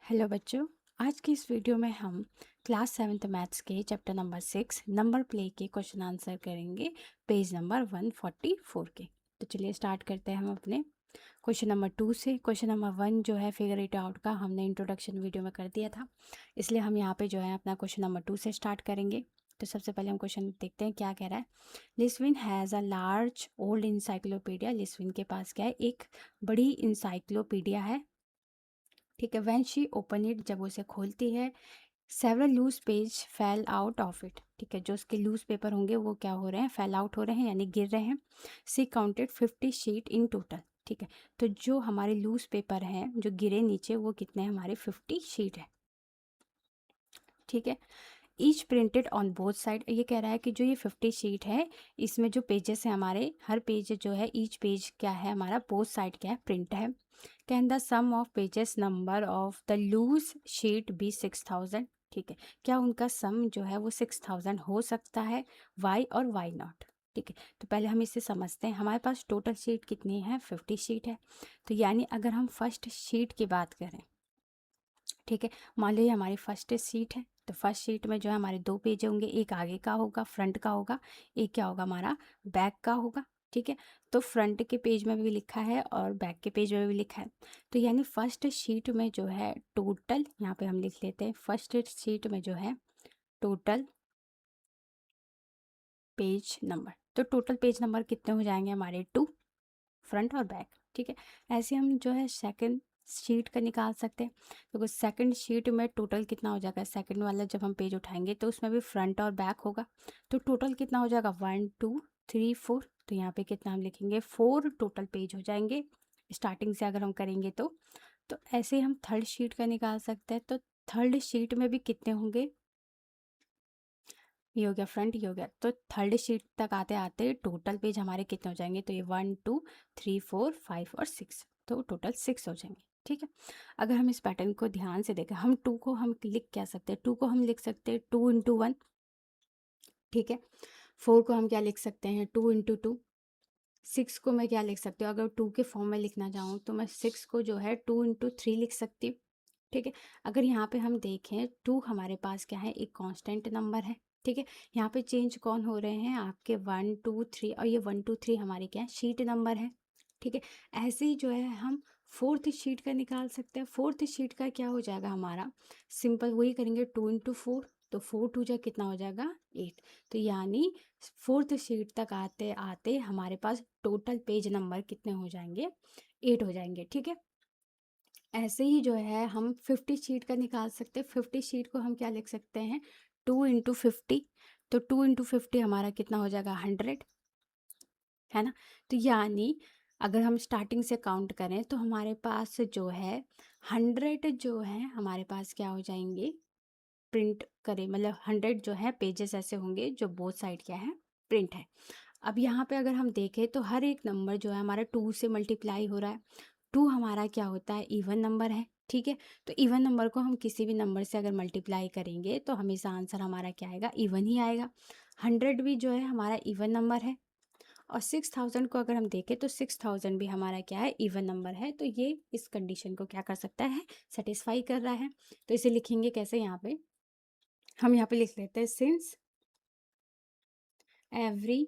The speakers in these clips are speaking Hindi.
हेलो बच्चों। आज की इस वीडियो में हम क्लास 7th मैथ्स के चैप्टर नंबर 6 नंबर प्ले के क्वेश्चन आंसर करेंगे पेज नंबर 144 के। तो चलिए स्टार्ट करते हैं हम अपने क्वेश्चन नंबर 2 से। क्वेश्चन नंबर 1 जो है फिगर इट आउट का हमने इंट्रोडक्शन वीडियो में कर दिया था, इसलिए हम यहाँ पे जो है अपना क्वेश्चन नंबर 2 से स्टार्ट करेंगे। तो सबसे पहले हम क्वेश्चन देखते हैं क्या कह रहा है। लिस्विन has a large old encyclopedia. लिस्विन के पास क्या है, एक बड़ी इंसाइक्लोपीडिया है। ठीक है, व्हेन शी ओपन इट, जब उसे खोलती है, several loose page fell out of it. ठीक है, जो उसके लूज पेपर होंगे वो क्या हो रहे हैं, फेल आउट हो रहे हैं यानी गिर रहे हैं। सी काउंटेड 50 शीट इन टोटल। ठीक है, तो जो हमारे लूज पेपर हैं जो गिरे नीचे वो कितने हैं, हमारे 50 शीट है। ठीक है, each printed on both side. ये कह रहा है कि जो ये 50 शीट है इसमें जो पेजेस हैं हमारे, हर पेज जो है ईच पेज क्या है हमारा, बोथ साइड क्या है, प्रिंट है। Can the sum of pages number of the loose sheet be 6000। ठीक है, क्या उनका सम जो है वो 6000 हो सकता है, वाई और वाई नॉट। ठीक है, तो पहले हम इसे समझते हैं। हमारे पास टोटल शीट कितनी है, 50 शीट है। तो यानी अगर हम फर्स्ट शीट की बात करें, ठीक है, मान लो ये हमारी फर्स्ट शीट है, तो फर्स्ट शीट में जो है हमारे दो पेज होंगे, एक आगे का होगा, फ्रंट का होगा, एक क्या होगा हमारा, बैक का होगा। ठीक है, तो फ्रंट के पेज में भी लिखा है और बैक के पेज में भी लिखा है। तो यानी फर्स्ट शीट में जो है टोटल, यहाँ पे हम लिख लेते हैं फर्स्ट शीट में जो है टोटल पेज नंबर। तो टोटल पेज नंबर कितने हो जाएंगे हमारे, 2, फ्रंट और बैक। ठीक है, ऐसे हम जो है सेकंड शीट का निकाल सकते हैं। तो सेकंड शीट में टोटल कितना हो जाएगा, सेकंड वाला जब हम पेज उठाएंगे तो उसमें भी फ्रंट और बैक होगा। तो टोटल कितना हो जाएगा, 1 2 3 4। तो यहाँ पे कितना हम लिखेंगे, 4 टोटल पेज हो जाएंगे स्टार्टिंग से अगर हम करेंगे तो ऐसे ही हम थर्ड शीट का निकाल सकते हैं। तो थर्ड शीट में भी कितने होंगे, ये हो गया फ्रंट, ये हो गया। तो थर्ड शीट तक आते आते टोटल पेज हमारे कितने हो जाएंगे, तो ये 1 2 3 4 5 और 6, तो टोटल 6 हो जाएंगे। ठीक है, अगर हम इस पैटर्न को ध्यान से देखें, हम 2 को हम लिख क्या सकते हैं, 2 को हम लिख सकते हैं 2 इंटू 1। ठीक है, 4 को हम क्या लिख सकते हैं, 2 इंटू 2। 6 को मैं क्या लिख सकती हूँ, अगर 2 के फॉर्म में लिखना चाहूँ तो मैं 6 को जो है 2 इंटू 3 लिख सकती हूँ। ठीक है, अगर यहाँ पे हम देखें 2 हमारे पास क्या है, एक कांस्टेंट नंबर है। ठीक है, यहाँ पे चेंज कौन हो रहे हैं, आपके 1 2 3, और ये 1 2 3 हमारे क्या है, शीट नंबर है। ठीक है, ऐसे ही जो है हम फोर्थ शीट का निकाल सकते हैं। फोर्थ शीट का क्या हो जाएगा हमारा, सिंपल वही करेंगे, 2 इंटू 4, तो 4 2 जा कितना हो जाएगा, 8। तो यानी फोर्थ शीट तक आते आते हमारे पास टोटल पेज नंबर कितने हो जाएंगे, 8 हो जाएंगे। ठीक है, ऐसे ही जो है हम 50 शीट का निकाल सकते हैं। 50 शीट को हम क्या लिख सकते हैं, 2 इंटू 50। तो 2 इंटू 50 हमारा कितना हो जाएगा, 100, है ना। तो यानी अगर हम स्टार्टिंग से काउंट करें तो हमारे पास जो है 100 जो है हमारे पास क्या हो जाएंगे, प्रिंट करें, मतलब 100 जो है पेजेस ऐसे होंगे जो बोथ साइड क्या है, प्रिंट है। अब यहाँ पे अगर हम देखें तो हर एक नंबर जो है हमारा 2 से मल्टीप्लाई हो रहा है। 2 हमारा क्या होता है, इवन नंबर है। ठीक है, तो इवन नंबर को हम किसी भी नंबर से अगर मल्टीप्लाई करेंगे तो हमेशा आंसर हमारा क्या आएगा, इवन ही आएगा। 100 भी जो है हमारा इवन नंबर है। और 6000 को अगर हम देखें तो 6000 भी हमारा क्या है, इवन नंबर है। तो ये इस कंडीशन को क्या कर सकता है, सेटिस्फाई कर रहा है। तो इसे लिखेंगे कैसे, यहाँ पे हम यहाँ पे लिख लेते हैं एवरी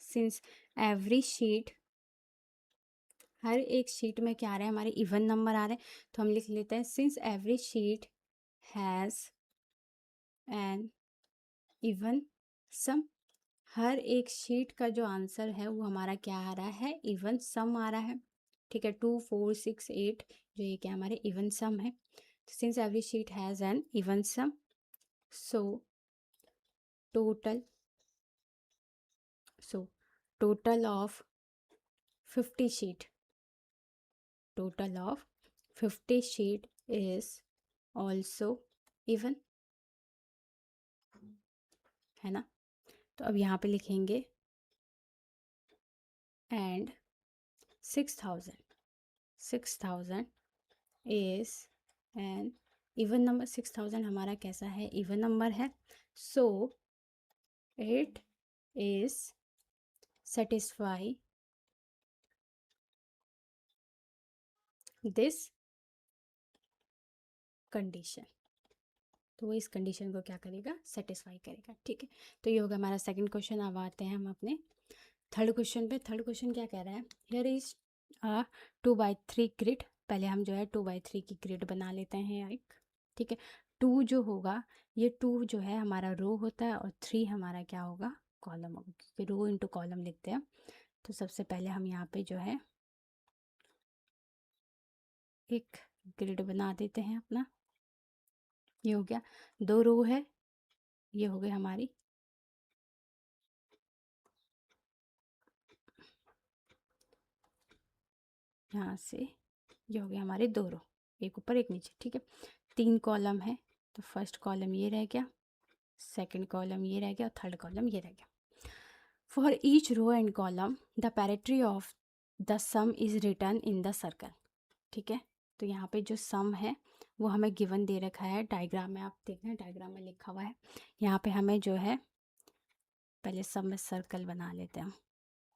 सिंस एवरी शीट, हर एक शीट में क्या आ रहा है, हमारे इवन नंबर आ रहे हैं। तो हम लिख लेते हैं since every sheet has an even sum. हर एक शीट का जो आंसर है वो हमारा क्या आ रहा है, इवन सम आ रहा है। ठीक है, 2 4 6 8 जो ये क्या हमारे इवन सम है। Since every sheet has an even sum, so total so total of 50 sheet, total of 50 sheet is also even, है ना। तो अब यहाँ पे लिखेंगे and 6000 is an even number। 6000 हमारा कैसा है, इवन नंबर है। So it is satisfy this condition, तो वो इस कंडीशन को क्या करेगा, सेटिस्फाई करेगा। ठीक है, तो ये होगा हमारा सेकंड क्वेश्चन। अब आते हैं हम अपने थर्ड क्वेश्चन पे। थर्ड क्वेश्चन क्या कह रहा है, हियर इज 2/3 ग्रिड। पहले हम जो है 2/3 की ग्रिड बना लेते हैं एक। ठीक है, 2 जो होगा, ये 2 जो है हमारा रो होता है और 3 हमारा क्या होगा, कॉलम होगा, क्योंकि रो इंटू कॉलम लिखते हैं। तो सबसे पहले हम यहाँ पे जो है एक ग्रिड बना देते हैं अपना। ये हो गया, 2 रो है, ये हो गई हमारी यहाँ से, ये हो गए हमारे 2 रो, एक ऊपर एक नीचे। ठीक है, 3 कॉलम है, तो फर्स्ट कॉलम ये रह गया, सेकंड कॉलम ये रह गया और थर्ड कॉलम ये रह गया। For each row and column the parity of the sum is written in the circle. ठीक है, तो यहाँ पे जो सम है वो हमें गिवन दे रखा है, डायग्राम में आप देख रहे हैं, डायग्राम में लिखा हुआ है। यहाँ पे हमें जो है पहले सम में सर्कल बना लेते हैं,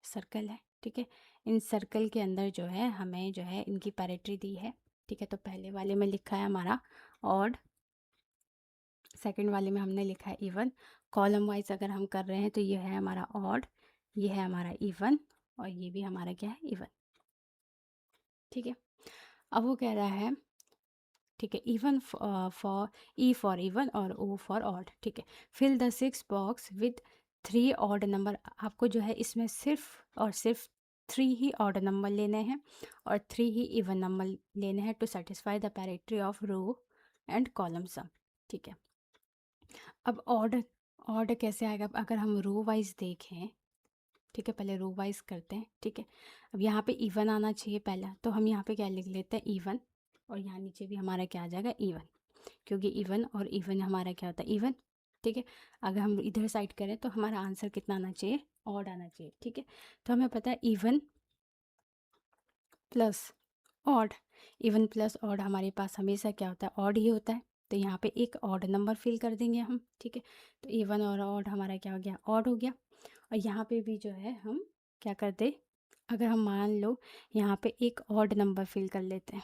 सर्कल है। ठीक है, इन सर्कल के अंदर जो है हमें जो है इनकी पैरेट्री दी है। ठीक है, तो पहले वाले में लिखा है हमारा ऑड, सेकंड वाले में हमने लिखा है इवन। कॉलम वाइज अगर हम कर रहे हैं तो ये है हमारा ऑड, ये है हमारा इवन और ये भी हमारा क्या है, इवन। ठीक है, अब वो कह रहा है, ठीक है, even for E for even और ओ फॉर ऑड। ठीक है, fill the 6 box with 3 odd number. आपको जो है इसमें सिर्फ और सिर्फ 3 ही ऑड नंबर लेने हैं और 3 ही इवन नंबर लेने हैं to satisfy the parity of row and column sum. ठीक है, अब ऑड, ऑड कैसे आएगा, अगर हम रो वाइज देखें। ठीक है, पहले रो वाइज करते हैं। ठीक है, अब यहाँ पे इवन आना चाहिए पहला, तो हम यहाँ पे क्या लिख लेते हैं, इवन, और यहाँ नीचे भी हमारा क्या आ जाएगा, इवन, क्योंकि इवन और इवन हमारा क्या होता है, इवन। ठीक है, अगर हम इधर साइड करें तो हमारा आंसर कितना आना चाहिए, ऑड आना चाहिए। ठीक है, तो हमें पता है even plus odd, even plus odd हमारे पास हमेशा क्या होता है, ऑड ही होता है। तो यहाँ पे एक ऑड नंबर फिल कर देंगे हम। ठीक है, तो इवन और ऑड हमारा क्या हो गया, ऑड हो गया। और यहाँ पे भी जो है हम क्या करते, अगर हम मान लो यहाँ पे एक ऑड नंबर फिल कर लेते हैं,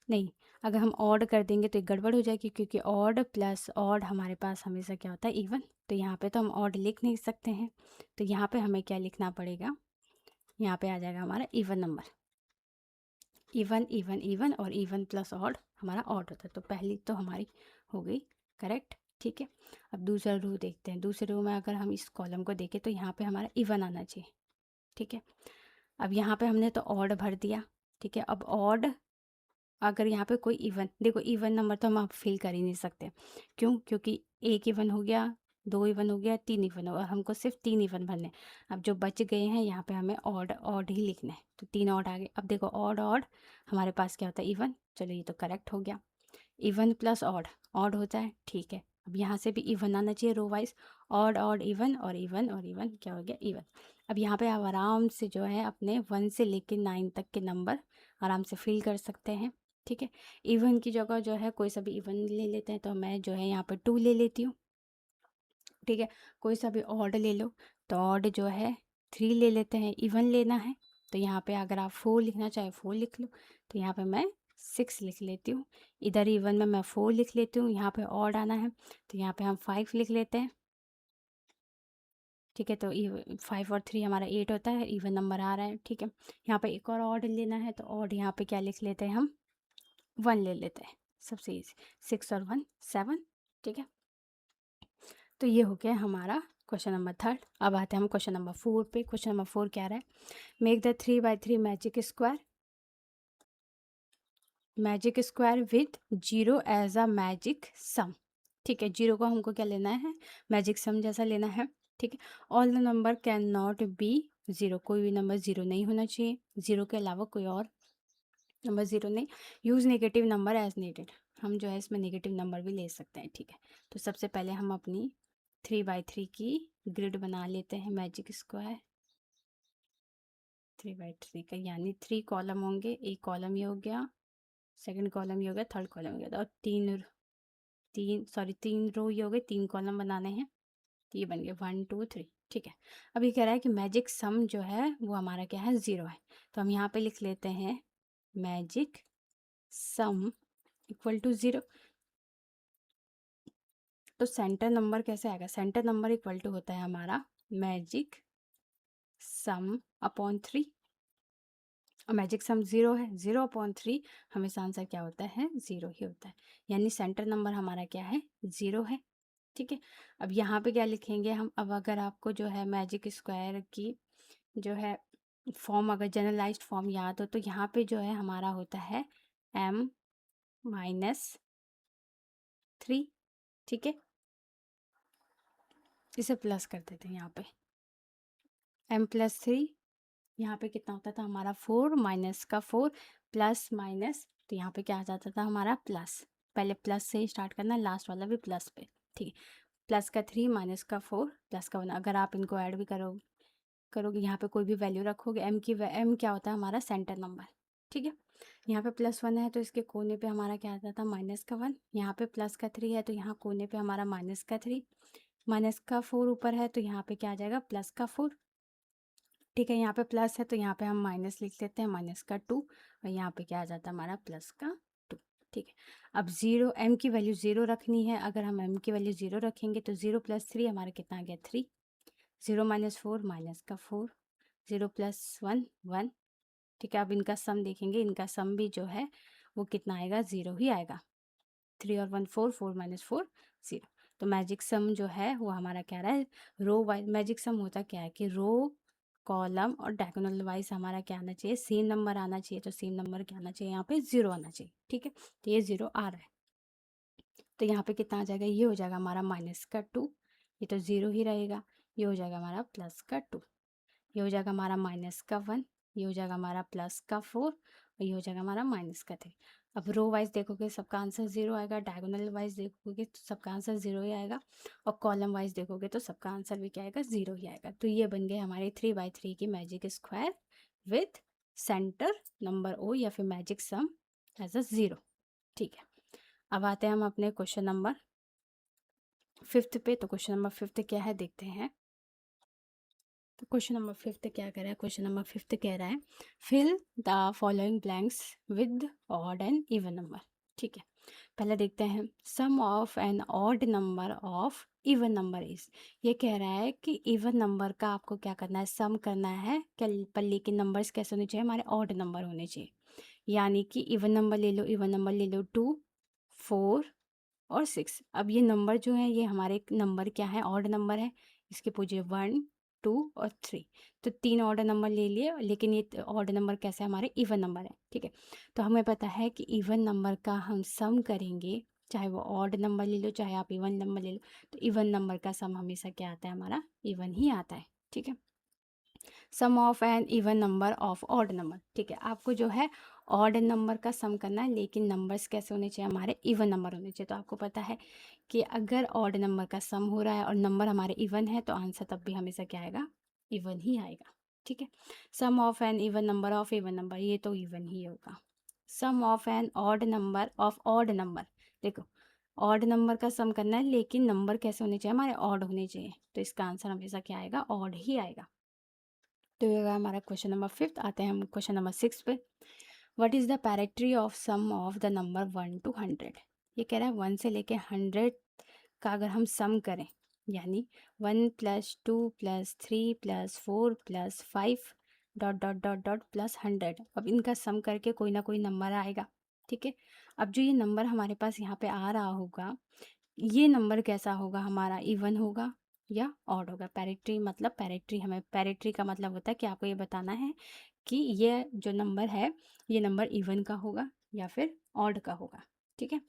नहीं, अगर हम ऑड कर देंगे तो एक गड़बड़ हो जाएगी, क्योंकि ऑड प्लस ऑड हमारे पास हमेशा क्या होता है, इवन। तो यहाँ पे तो हम ऑड लिख नहीं सकते हैं, तो यहाँ पे हमें क्या लिखना पड़ेगा, यहाँ पे आ जाएगा हमारा even number, even even even और इवन प्लस ऑड हमारा ऑड होता है। तो पहली तो हमारी हो गई करेक्ट। ठीक है, अब दूसरा रो देखते हैं। दूसरे रो में अगर हम इस कॉलम को देखें तो यहाँ पे हमारा इवन आना चाहिए। ठीक है, अब यहाँ पे हमने तो ऑड भर दिया। ठीक है, अब ऑड, अगर यहाँ पे कोई इवन, देखो इवन नंबर तो हम आप फिल कर ही नहीं सकते, क्यों, क्योंकि एक इवन हो गया, 2 इवन हो गया, 3 इवन हो गया, हमको सिर्फ 3 इवन भरने। अब जो बच गए हैं यहाँ पे हमें ऑड ऑड ही लिखना है, तो 3 ऑड आ गए। अब देखो ऑड ऑड हमारे पास क्या होता है, इवन। चलो ये तो करेक्ट हो गया, इवन प्लस ऑड, ऑड होता है। ठीक है, अब यहाँ से भी इवन आना चाहिए row wise, odd odd even और इवन और इवन, क्या हो गया, इवन। अब यहाँ पे आप आराम से जो है अपने 1 से लेकर 9 तक के नंबर आराम से फिल कर सकते हैं। ठीक है, इवन की जगह जो है कोई सा भी इवन ले लेते हैं, तो मैं जो है यहाँ पर 2 ले लेती हूँ। ठीक है, कोई सा भी ऑड ले लो, तो ऑड जो है 3 ले लेते हैं, इवन लेना है तो यहाँ पे अगर आप 4 लिखना चाहे 4 लिख लो, तो यहाँ पे मैं 6 लिख लेती हूँ। इधर इवन में मैं 4 लिख लेती हूँ, यहाँ पे ऑड आना है तो यहाँ पे हम 5 लिख लेते हैं। ठीक है, तो 5 और 3 हमारा 8 होता है, इवन नंबर आ रहा है। ठीक है, यहाँ पे एक और ऑड लेना है, तो ऑड यहाँ पे क्या लिख लेते हैं हम, 1 ले लेते हैं, सबसे ईजी, 6 और 1 7। ठीक है, तो ये हो गया हमारा क्वेश्चन नंबर थर्ड। अब आते हैं हम क्वेश्चन नंबर 4 पे। क्वेश्चन नंबर 4 क्या रहा है, make the 3/3 magic square, magic square with 0 as a magic sum. ठीक है, 0 को हमको क्या लेना है, मैजिक सम जैसा लेना है। ठीक है, all the number can not be 0, कोई भी नंबर 0 नहीं होना चाहिए, 0 के अलावा कोई और नंबर 0 नहीं। Use negative number as needed, हम जो है इसमें नेगेटिव नंबर भी ले सकते हैं। ठीक है, तो सबसे पहले हम अपनी 3/3 की ग्रिड बना लेते हैं, मैजिक स्क्वायर 3/3 का, यानी 3 कॉलम होंगे, एक कॉलम ये हो गया, सेकंड कॉलम ये हो गया, थर्ड कॉलम हो गया, और तीन रो ये हो गए, 3 कॉलम बनाने हैं, तो ये बन गए 1 2 3। ठीक है, अब ये कह रहा है कि मैजिक सम जो है वो हमारा क्या है, 0 है, तो हम यहाँ पे लिख लेते हैं मैजिक सम इक्वल टू 0। तो सेंटर नंबर कैसे आएगा? सेंटर नंबर इक्वल टू होता है हमारा मैजिक सम अपॉन 3, और मैजिक सम 0 है, 0 अपॉन 3 हमेशा आंसर क्या होता है? 0 ही होता है, यानी सेंटर नंबर हमारा क्या है? 0 है। ठीक है, अब यहाँ पे क्या लिखेंगे हम? अब अगर आपको जो है मैजिक स्क्वायर की जो है फॉर्म, अगर जनरलाइज्ड फॉर्म याद हो, तो यहाँ पे जो है हमारा होता है m माइनस 3। ठीक है, इसे प्लस कर देते हैं यहाँ पे, m प्लस 3, यहाँ पे कितना होता था हमारा? 4 माइनस का 4 प्लस माइनस, तो यहाँ पे क्या आ जाता था हमारा? प्लस। पहले प्लस से ही स्टार्ट करना, लास्ट वाला भी प्लस पे। ठीक है, प्लस का 3 माइनस का 4 प्लस का 1। अगर आप इनको ऐड भी करोगे यहाँ पे कोई भी वैल्यू रखोगे, m क्या होता है हमारा? Centre number. ठीक है, यहाँ पे +1 है तो इसके कोने पे हमारा क्या आता था? -1। यहाँ पे प्लस का 3 है तो यहाँ कोने पे हमारा माइनस का 3, माइनस का 4 ऊपर है तो यहाँ पे क्या आ जाएगा? प्लस का 4। ठीक है, यहाँ पे प्लस है तो यहाँ पे हम माइनस लिख लेते हैं, माइनस का 2, और यहाँ पे क्या आ जाता है हमारा? प्लस का 2। ठीक है, अब 0, m की वैल्यू 0 रखनी है। अगर हम m की वैल्यू 0 रखेंगे तो 0 + 3 हमारा कितना आ गया? 3। 0 - 4 माइनस का 4, 0 + 1 1। ठीक है, अब इनका सम देखेंगे, इनका सम भी जो है वो कितना आएगा? 0 ही आएगा। 3 और 1 4, 4 - 4 0। तो मैजिक सम जो है वो हमारा क्या रहा है? रो वाइज मैजिक सम होता क्या है कि रो, कॉलम और डायगोनल वाइज हमारा क्या आना चाहिए? सेम नंबर आना चाहिए। तो सेम नंबर क्या आना चाहिए? यहाँ पे 0 आना चाहिए। ठीक है, तो ये 0 आ रहा है, तो यहाँ पे कितना आ जाएगा? ये हो जाएगा हमारा माइनस का 2, ये तो 0 ही रहेगा। ये हो जाएगा हमारा प्लस का 2, ये हो जाएगा हमारा माइनस का 1, ये हो जाएगा हमारा प्लस का 4, और ये हो जाएगा हमारा माइनस का 3। अब रो वाइज देखोगे सबका आंसर 0 आएगा, डायगोनल वाइज देखोगे तो सबका आंसर 0 ही आएगा, और कॉलम वाइज देखोगे तो सबका आंसर भी क्या आएगा? 0 ही आएगा। तो ये बन गए हमारे 3/3 की magic square with center number o, या फिर मैजिक सम एज अ 0। ठीक है, अब आते हैं हम अपने क्वेश्चन नंबर 5th पे। तो क्वेश्चन नंबर 5th क्या है देखते हैं। तो क्वेश्चन नंबर 5th क्या कह रहा है? क्वेश्चन नंबर 5th कह रहा है fill the following blanks with odd and even number. ठीक है, पहले देखते हैं sum of an odd number of even number is. ये कह रहा है कि इवन नंबर का आपको क्या करना है? सम करना है क्या, पर लेकिन नंबर्स कैसे होने चाहिए? हमारे ऑड नंबर होने चाहिए। यानी कि इवन नंबर ले लो, इवन नंबर ले लो 2 4 और 6। अब ये नंबर जो है ये हमारे नंबर क्या है? ऑड नंबर है। इसके पूछे 1 2 और 3, तो 3 ऑड नंबर ले लिए, लेकिन ये ऑड नंबर कैसे? हमारे इवन नंबर है। ठीक है, तो हमें पता है कि इवन नंबर का हम सम करेंगे, चाहे वो ऑड नंबर ले लो चाहे आप इवन नंबर ले लो, तो इवन नंबर का सम हमेशा क्या आता है? हमारा इवन ही आता है। ठीक है, sum of an even number of odd number. ठीक है, आपको जो है ऑड नंबर का सम करना है, लेकिन नंबर्स कैसे होने चाहिए? हमारे इवन नंबर होने चाहिए। तो आपको पता है कि अगर ऑड नंबर का सम हो रहा है और नंबर हमारे इवन है तो आंसर तब भी हमेशा क्या आएगा? इवन ही आएगा। ठीक है, sum of an even number of even number, ये तो इवन ही होगा। Sum of an odd number of odd number, देखो ऑड नंबर का सम करना है लेकिन नंबर कैसे होने चाहिए? हमारे ऑड होने चाहिए, तो इसका आंसर हमेशा क्या आएगा? ऑड ही आएगा। तो ये रहा हमारा क्वेश्चन नंबर 5th। आते हैं हम क्वेश्चन नंबर 6 पे। What is the parity of sum of the number 1 to 100? ये कह रहा है 1 से लेके 100 का अगर हम सम करें, यानी 1 + 2 + 3 + 4 + 5 dot dot dot dot plus 100। अब इनका सम करके कोई ना कोई नंबर आएगा। ठीक है, अब जो ये नंबर हमारे पास यहाँ पे आ रहा होगा, ये नंबर कैसा होगा? हमारा इवन होगा या ऑड होगा? पैरेट्री मतलब, पैरेट्री हमें, पैरेट्री का मतलब होता है कि आपको ये बताना है कि ये जो नंबर है ये नंबर इवन का होगा या फिर ऑड का होगा। ठीक है,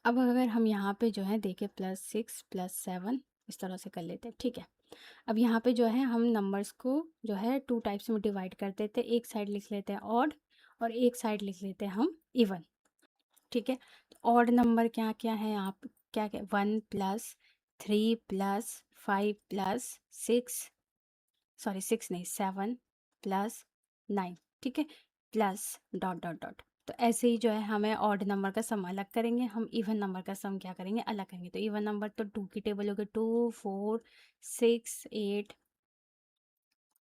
अब अगर हम यहाँ पे जो है देखें +6 +7 इस तरह से कर लेते हैं। ठीक है, अब यहाँ पे जो है हम नंबर्स को जो है 2 टाइप्स में डिवाइड कर देते हैं। एक साइड लिख लेते हैं ऑड और एक साइड लिख लेते हैं हम इवन। ठीक है, तो ऑड नंबर क्या क्या है? आप क्या क्या 1 + 3 + 5 + 6, सॉरी 6 नहीं 7 + 9। ठीक है, प्लस डॉट डॉट डॉट। तो ऐसे ही जो है हमें ऑड नंबर का सम अलग करेंगे, हम इवन नंबर का सम क्या करेंगे? अलग करेंगे। तो इवन नंबर तो 2 की टेबल हो गई, 2 4 6 8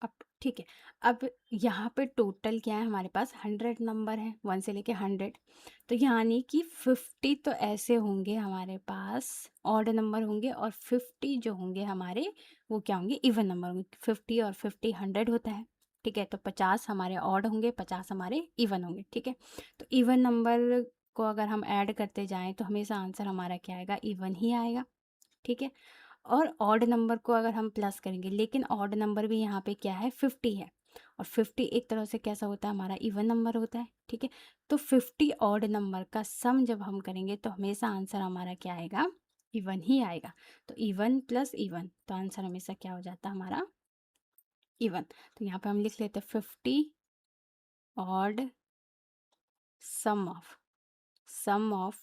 अप ठीक है। अब यहाँ पे टोटल क्या है हमारे पास 100 नंबर है, 1 से लेके 100, तो यानी कि 50 तो ऐसे होंगे हमारे पास ऑड नंबर होंगे, और 50 जो होंगे हमारे वो क्या होंगे, इवन नंबर होंगे। 50 और 50 100 होता है, ठीक है। तो 50 हमारे ऑड होंगे, 50 हमारे इवन होंगे, ठीक है। तो इवन नंबर को अगर हम ऐड करते जाएं तो हमेशा आंसर हमारा क्या आएगा, इवन ही आएगा, ठीक है। और ऑड नंबर को अगर हम प्लस करेंगे, लेकिन ऑड नंबर भी यहाँ पे क्या है, 50 है, और 50 एक तरह से कैसा होता है, हमारा इवन नंबर होता है, ठीक है। तो 50 ऑड नंबर का सम जब हम करेंगे तो हमेशा आंसर हमारा क्या आएगा, इवन ही आएगा। तो इवन प्लस इवन, तो आंसर हमेशा क्या हो जाता है हमारा, इवन। तो यहाँ पे हम लिख लेते हैं 50 odd sum of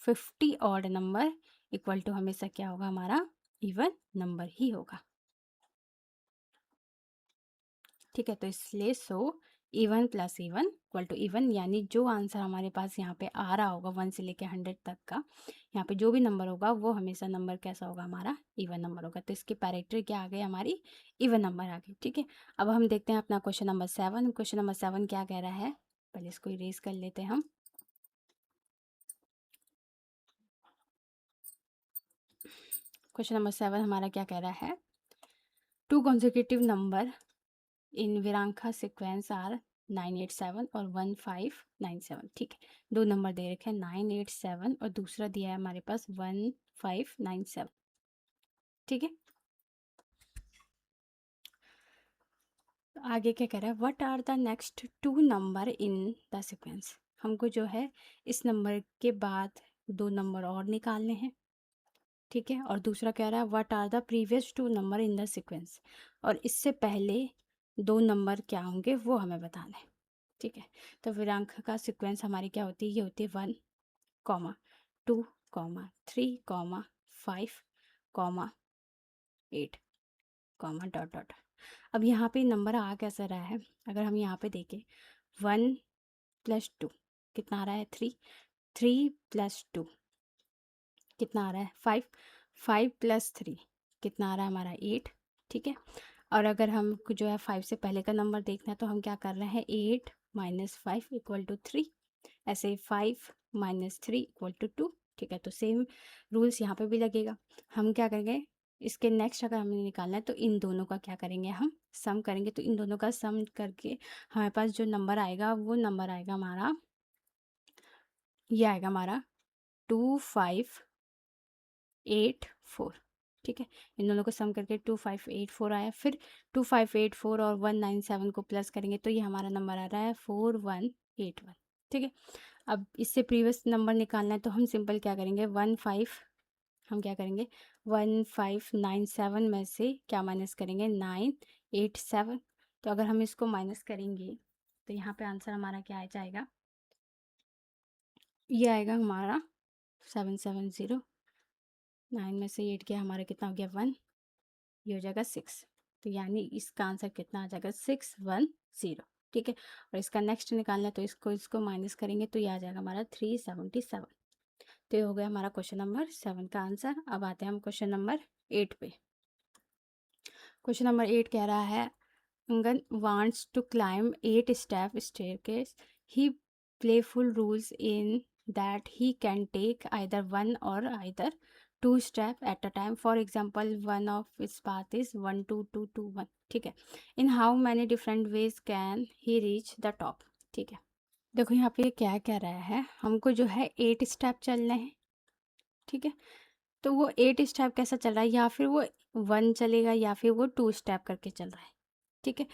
50 odd number equal to हमेशा क्या होगा, हमारा इवन नंबर ही होगा, ठीक है। तो इसलिए even plus even equal to even, यानी जो आंसर हमारे पास यहाँ पे आ रहा होगा 1 से लेके 100 तक का, यहाँ पे जो भी नंबर होगा वो हमेशा नंबर कैसा होगा, हमारा इवन नंबर होगा। तो इसकी पैरेक्टर क्या आ गई, हमारी इवन नंबर आ गई, ठीक है। अब हम देखते हैं अपना क्वेश्चन नंबर 7। क्वेश्चन नंबर 7 क्या कह रहा है, पहले इसको इरेज कर लेते हैं हम। क्वेश्चन नंबर 7 हमारा क्या कह रहा है, 2 consecutive number in Virahanka sequence are 987 और 1597, ठीक है। दो नंबर दे रखे हैं 987 और दूसरा दिया है हमारे पास 1597, ठीक है। तो आगे क्या कह रहा है, what are the next 2 number in the sequence, हमको जो है इस नंबर के बाद 2 नंबर और निकालने हैं, ठीक है। और दूसरा कह रहा है what are the previous 2 number in the sequence, और इससे पहले 2 नंबर क्या होंगे वो हमें बताना है, ठीक है। तो विरांक का सीक्वेंस हमारी क्या होती है, ये होती है 1, 2, 3, 5, 8, डॉट डॉट। अब यहाँ पे नंबर आ कैसा रहा है, अगर हम यहाँ पे देखें 1 + 2 कितना आ रहा है, 3, 3 + 2 कितना आ रहा है, 5, 5 + 3 कितना आ रहा है हमारा 8, ठीक है। और अगर हमको जो है 5 से पहले का नंबर देखना है तो हम क्या कर रहे हैं, 8 - 5 = 3, ऐसे 5 - 3 = 2, ठीक है। तो सेम रूल्स यहाँ पे भी लगेगा। हम क्या करेंगे, इसके नेक्स्ट अगर हमें निकालना है तो इन दोनों का क्या करेंगे, हम सम करेंगे। तो इन दोनों का सम करके हमारे पास जो नंबर आएगा वो नंबर आएगा हमारा, ये आएगा हमारा 2584, ठीक है। इन दोनों को सम करके 2584 आया। फिर 2584 और 197 को प्लस करेंगे तो ये हमारा नंबर आ रहा है 4181, ठीक है। अब इससे प्रीवियस नंबर निकालना है तो हम सिंपल क्या करेंगे, 1597 में से क्या माइनस करेंगे, 987। तो अगर हम इसको माइनस करेंगे तो यहाँ पे आंसर हमारा क्या आ जाएगा, ये आएगा हमारा 770, 9 में से 8 गया हमारा कितना हो गया, 1, ये हो जाएगा 6। तो यानी इसका आंसर कितना आ जाएगा, 610, ठीक है। और इसका नेक्स्ट निकालना है तो इसको इसको माइनस करेंगे तो ये आ जाएगा हमारा 377। तो ये हो गया हमारा क्वेश्चन नंबर 7 का आंसर। अब आते हैं हम क्वेश्चन नंबर 8 पे। क्वेश्चन नंबर 8 कह रहा है, अंगन wants to climb 8 step staircase. He playful rules in that he can take either one or either 2 step at a time. For example, one of his path is 1 2 2 2 1, ठीक है। In how many different ways can he reach the top, ठीक है। देखो यहाँ पे क्या कह रहा है, हमको जो है 8 स्टेप चलने हैं, ठीक है। तो वो 8 स्टेप कैसा चल रहा है, या फिर वो 1 चलेगा या फिर वो 2 स्टेप करके चल रहा है, ठीक है।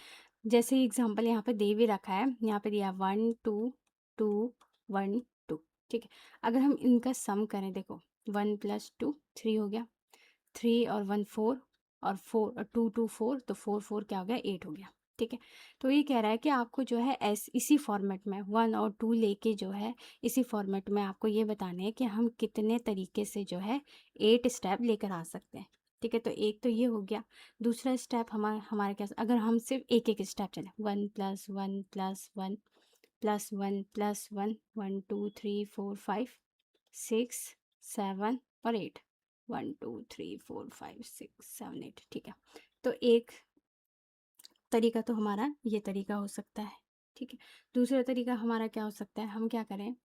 जैसे एग्जांपल यहाँ पे दे भी रखा है, यहाँ पे दिया 1 2 2 1 2, ठीक है। अगर हम इनका सम करें, देखो 1 + 2 3 हो गया, 3 और 1 4, और 4 और 2 2 4, तो 4 4 क्या हो गया, 8 हो गया, ठीक है। तो ये कह रहा है कि आपको जो है इसी फॉर्मेट में 1 और 2 लेके जो है इसी फॉर्मेट में आपको ये बताने हैं कि हम कितने तरीके से जो है 8 स्टेप लेकर आ सकते हैं, ठीक है। तो एक तो ये हो गया। दूसरा स्टेप हमारे क्या, अगर हम सिर्फ एक एक स्टेप चलें, 1 + 1 + 1 + 1 + 1 1 2 3 4 5 6 7 और 8, 1 2 3 4 5 6 7 8, ठीक है। तो एक तरीका तो हमारा ये तरीका हो सकता है, ठीक है। दूसरा तरीका हमारा क्या हो सकता है, हम क्या करें,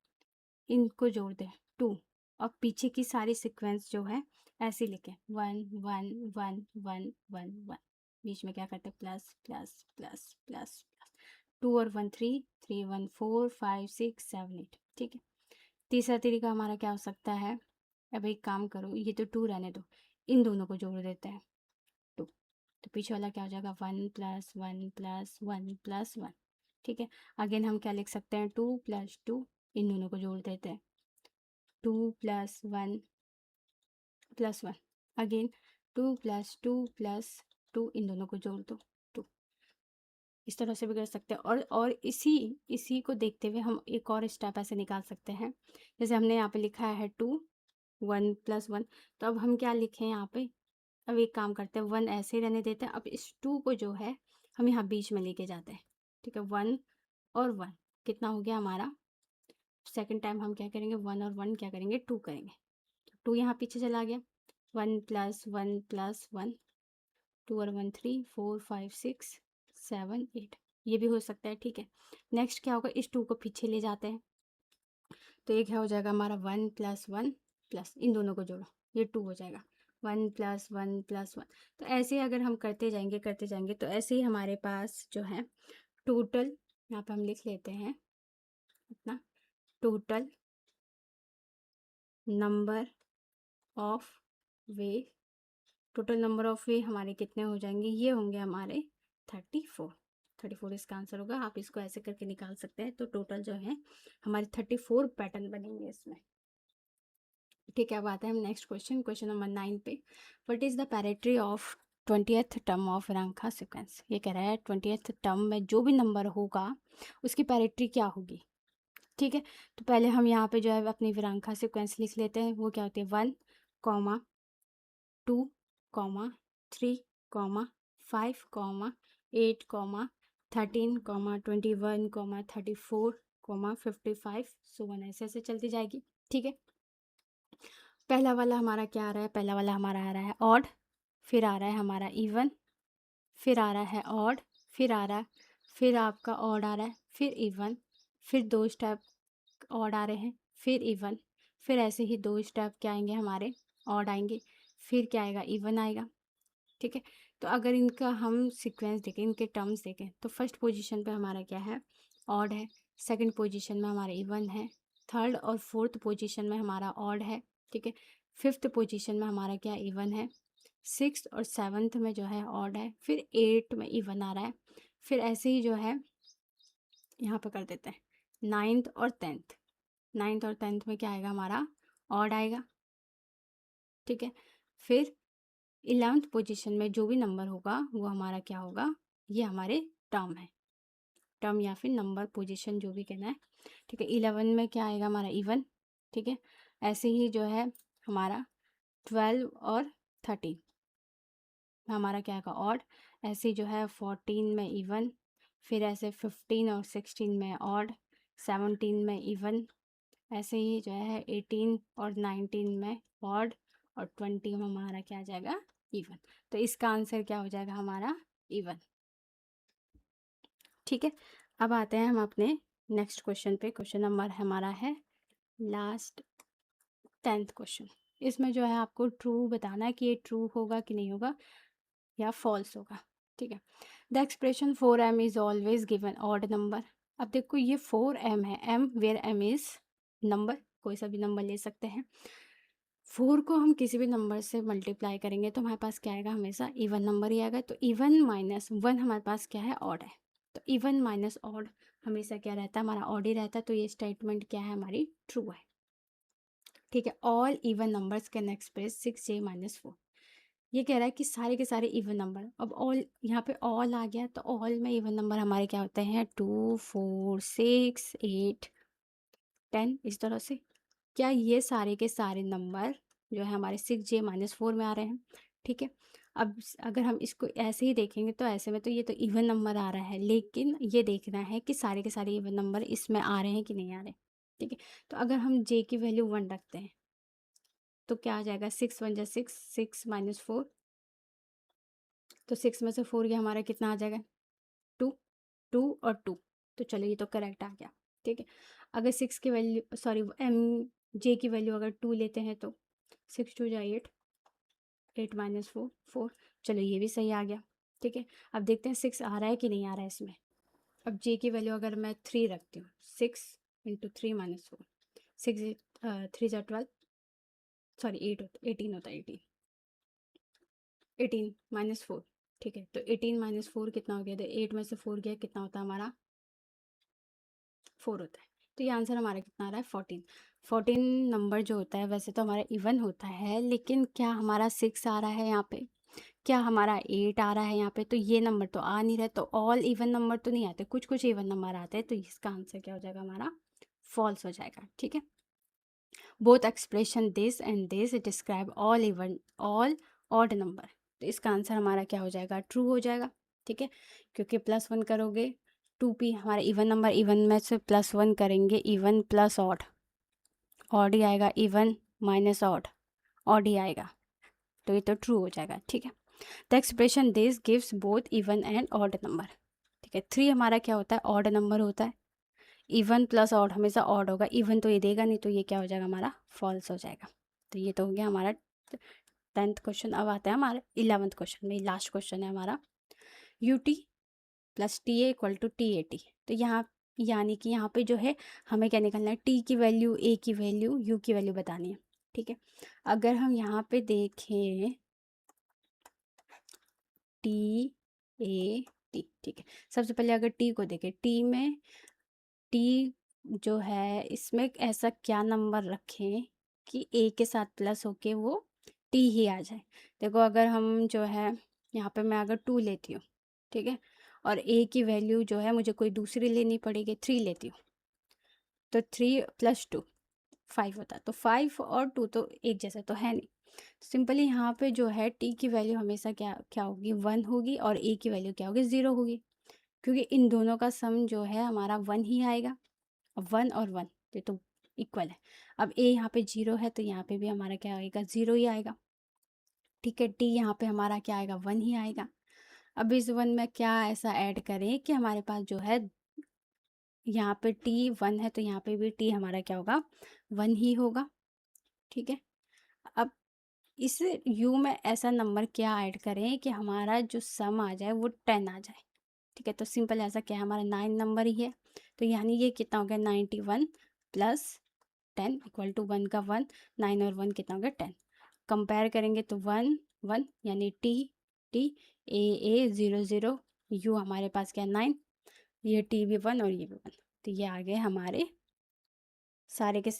इनको जोड़ दें 2 और पीछे की सारी सीक्वेंस जो है ऐसे लिखें 1 1 1 1 1 1, बीच में क्या करते हैं प्लस प्लस प्लस प्लस, 2 और 1 3 3 1 4 5 6 7 8, ठीक है। तीसरा तरीका हमारा क्या हो सकता है, अब एक काम करो, ये तो 2 रहने दो, इन दोनों को जोड़ देते हैं 2, तो पीछे वाला क्या हो जाएगा 1 प्लस 1 प्लस 1 प्लस 1, ठीक है। अगेन हम क्या लिख सकते हैं 2 प्लस 2, इन दोनों को जोड़ देते हैं 2 plus 1 plus 1, again 2 plus 2 plus 2, इन दोनों को जोड़ दो 2। इस तरह से भी कर सकते हैं, और इसी इसी को देखते हुए हम एक और स्टेप ऐसे निकाल सकते हैं, जैसे हमने यहाँ पे लिखा है 2 1 प्लस 1, तो अब हम क्या लिखें यहाँ पे, अब एक काम करते हैं 1 ऐसे ही रहने देते हैं, अब इस 2 को जो है हम यहाँ बीच में लेके जाते हैं, ठीक है। 1 और 1 कितना हो गया हमारा, सेकंड टाइम हम क्या करेंगे 1 और 1 क्या करेंगे 2 करेंगे, 2 यहाँ पीछे चला गया, 1 प्लस 1 प्लस 1, 2 और 1 3 4 5 6 7 8, ये भी हो सकता है, ठीक है। नेक्स्ट क्या होगा, इस 2 को पीछे ले जाते हैं, तो ये क्या हो जाएगा हमारा 1 प्लस 1 प्लस, इन दोनों को जोड़ो, ये 2 हो जाएगा 1 प्लस 1 प्लस 1। तो ऐसे ही अगर हम करते जाएंगे तो ऐसे ही हमारे पास जो है टोटल, यहाँ पे हम लिख लेते हैं अपना total number of way, total number of वे हमारे कितने हो जाएंगे, ये होंगे हमारे 34 इसका आंसर होगा। आप इसको ऐसे करके निकाल सकते हैं, तो टोटल जो है हमारे 34 पैटर्न बनेंगे इसमें, ठीक है। अब आते हैं हम नेक्स्ट क्वेश्चन, क्वेश्चन नंबर 9 पे, what is the parity of 20th term of Virahanka sequence. ये कह रहा है 20th टर्म में जो भी नंबर होगा उसकी पैरेट्री क्या होगी, ठीक है। तो पहले हम यहाँ पे जो है अपनी विरांखा सीक्वेंस लिख लेते हैं, वो क्या होती है 1 comma 2 comma 3 comma 5 comma 8 comma 13 comma 21 comma 34 comma 55 सो 1, ऐसे ऐसे चलती जाएगी, ठीक है। पहला वाला हमारा क्या आ रहा है, पहला वाला हमारा आ रहा है ऑड, फिर आ रहा है हमारा इवन, फिर आ रहा है ऑड, फिर आ रहा है, फिर आपका ऑड आ रहा है, फिर इवन, फिर 2 स्टेप ऑड आ रहे हैं, फिर इवन, फिर ऐसे ही 2 स्टेप क्या आएंगे हमारे ऑड आएंगे, फिर क्या आएगा इवन आएगा, ठीक है। तो अगर इनका हम सीक्वेंस देखें, इनके टर्म्स देखें, तो फर्स्ट पोजीशन पे हमारा क्या है ऑड है, सेकंड पोजीशन में हमारा इवन है, थर्ड और फोर्थ पोजीशन में हमारा ऑड है, ठीक है। फिफ्थ पोजीशन में हमारा क्या इवन है, सिक्स और सेवन्थ में जो है ऑड है, फिर 8 में इवन आ रहा है, फिर ऐसे ही जो है यहाँ पे कर देते हैं नाइन्थ और टेंथ, नाइन्थ और टेंथ में क्या आएगा हमारा ऑड आएगा, ठीक है। फिर 11th पोजीशन में जो भी नंबर होगा वो हमारा क्या होगा, ये हमारे टर्म है, टर्म या फिर नंबर पोजीशन जो भी कहना है, ठीक है। 11 में क्या आएगा हमारा इवन, ठीक है। ऐसे ही जो है हमारा 12 और 13 हमारा क्या आएगा ऑड, ऐसे जो है 14 में इवन, फिर ऐसे 15 और 16 में ऑड, 17 में इवन, ऐसे ही जो है 18 और 19 में ऑड, और 20 में हमारा क्या आ जाएगा इवन। तो इसका आंसर क्या हो जाएगा हमारा इवन, ठीक है। अब आते हैं हम अपने नेक्स्ट क्वेश्चन पे, क्वेश्चन नंबर हमारा है लास्ट 10th क्वेश्चन। इसमें जो है आपको ट्रू बताना है कि ये ट्रू होगा कि नहीं होगा या फॉल्स होगा, ठीक है। The expression 4m is always given odd number. अब देखो ये 4m है, m where m is number, कोई सा भी नंबर ले सकते हैं। 4 को हम किसी भी नंबर से मल्टीप्लाई करेंगे तो हमारे पास क्या आएगा, हमेशा इवन नंबर ही आएगा। तो इवन माइनस 1 हमारे पास क्या है ऑड है, तो इवन माइनस ऑड हमेशा क्या रहता है, हमारा ऑड ही रहता है। तो ये स्टेटमेंट क्या है हमारी ट्रू है, ठीक है। All even numbers can express 6j-4, ये कह रहा है कि सारे के सारे इवन नंबर, अब ऑल यहाँ पे ऑल आ गया तो ऑल में इवन नंबर हमारे क्या होते हैं 2 4 6 8 10, इस तरह से। क्या ये सारे के सारे नंबर जो है हमारे 6j-4 में आ रहे हैं, ठीक है। अब अगर हम इसको ऐसे ही देखेंगे तो ऐसे में तो ये तो इवन नंबर आ रहा है, लेकिन ये देखना है कि सारे के सारे इवन नंबर इसमें आ रहे हैं कि नहीं आ रहे, ठीक है। तो अगर हम j की वैल्यू 1 रखते हैं तो क्या आ जाएगा, 6 1 जा 6, 6 - 4, तो 6 में से 4 ये हमारा कितना आ जाएगा 2 और 2, तो चलो ये तो करेक्ट आ गया। ठीक है, अगर 6 की वैल्यू सॉरी जे की वैल्यू अगर 2 लेते हैं तो 6 2 जा 8, 8 माइनस 4 4, चलो ये भी सही आ गया। ठीक है, अब देखते हैं 6 आ रहा है कि नहीं आ रहा है इसमें। अब जे की वैल्यू अगर मैं 3 रखती हूँ, 6 इंटू 3 माइनस 4, 6 3 जा 12 सॉरी 8 होता 18 होता है 18, 18 माइनस 4। ठीक है, तो 18 माइनस 4 कितना हो गया, तो 8 में से 4 गया कितना होता है हमारा, 4 होता है। तो ये आंसर हमारा कितना आ रहा है, 14। 14 नंबर जो होता है वैसे तो हमारा इवन होता है, लेकिन क्या हमारा 6 आ रहा है यहाँ पे, क्या हमारा 8 आ रहा है यहाँ पे, तो ये नंबर तो आ नहीं रहा, तो ऑल इवन नंबर तो नहीं आते, कुछ कुछ इवन नंबर आते हैं, तो इसका आंसर क्या हो जाएगा हमारा, फॉल्स हो जाएगा। ठीक है, both expression this and this describe all even all odd number, तो इसका आंसर हमारा क्या हो जाएगा, ट्रू हो जाएगा। ठीक है, क्योंकि +1 करोगे 2p हमारा इवन नंबर, इवन में से +1 करेंगे, इवन प्लस ऑड, ऑड ही आएगा, इवन माइनस ऑड, ऑड ही आएगा, तो ये तो ट्रू हो जाएगा। ठीक है, the expression this gives both even and odd number. ठीक है, 3 हमारा क्या होता है, ऑड नंबर होता है, इवन प्लस ऑड हमेशा ऑड होगा, इवन तो ये देगा नहीं, तो ये क्या हो जाएगा हमारा, फॉल्स हो जाएगा। तो ये तो हो गया हमारा 10th क्वेश्चन। अब आता है हमारा 11th क्वेश्चन में, लास्ट क्वेश्चन है हमारा, U T plus T A equal to T A T. तो यहाँ यानी कि यहाँ पे जो है हमें क्या निकलना है, टी की वैल्यू, ए की वैल्यू, यू की वैल्यू बतानी है। ठीक है, अगर हम यहाँ पे देखें टी ए टी, ठीक है, सबसे पहले अगर टी को देखें, टी में टी जो है इसमें ऐसा क्या नंबर रखें कि ए के साथ प्लस होके वो टी ही आ जाए। देखो अगर हम जो है यहाँ पे मैं अगर 2 लेती हूँ, ठीक है, और ए की वैल्यू जो है मुझे कोई दूसरी लेनी पड़ेगी, 3 लेती हूँ, तो 3 प्लस 2 5 होता है, तो 5 और 2 तो एक जैसा तो है नहीं, सिंपली यहाँ पे जो है टी की वैल्यू हमेशा क्या क्या होगी, 1 होगी, और ए की वैल्यू क्या होगी, 0 होगी, क्योंकि इन दोनों का सम जो है हमारा 1 ही आएगा। 1 और 1 ये तो इक्वल है। अब ए यहाँ पे 0 है, तो यहाँ पे भी हमारा क्या आएगा, 0 ही आएगा। ठीक है, टी यहाँ पे हमारा क्या आएगा, 1 ही आएगा। अब इस 1 में क्या ऐसा ऐड करें कि हमारे पास जो है यहाँ पे टी 1 है, तो यहाँ पे भी टी हमारा क्या होगा, 1 ही होगा। ठीक है, अब इस यू में ऐसा नंबर क्या ऐड करें कि हमारा जो सम आ जाए वो 10 आ जाए। ठीक है, तो सिंपल ऐसा क्या है, हमारा 9 नंबर ही है, तो यानी ये कितना हो गया, 91 प्लस 10 इक्वल टू 1 का 1, 9 और 1 कितना हो गया, 10। कंपेयर करेंगे तो 1 1 यानी टी टी, ए 0 0, यू हमारे पास क्या 9, ये टी भी 1 और ये भी 1, तो ये आ गए हमारे सारे के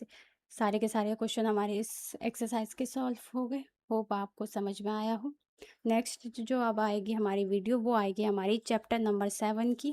सारे क्वेश्चन हमारे इस एक्सरसाइज के सॉल्व हो गए। होप आपको समझ में आया हो। नेक्स्ट जो अब आएगी हमारी वीडियो, वो आएगी हमारी चैप्टर नंबर 7 की।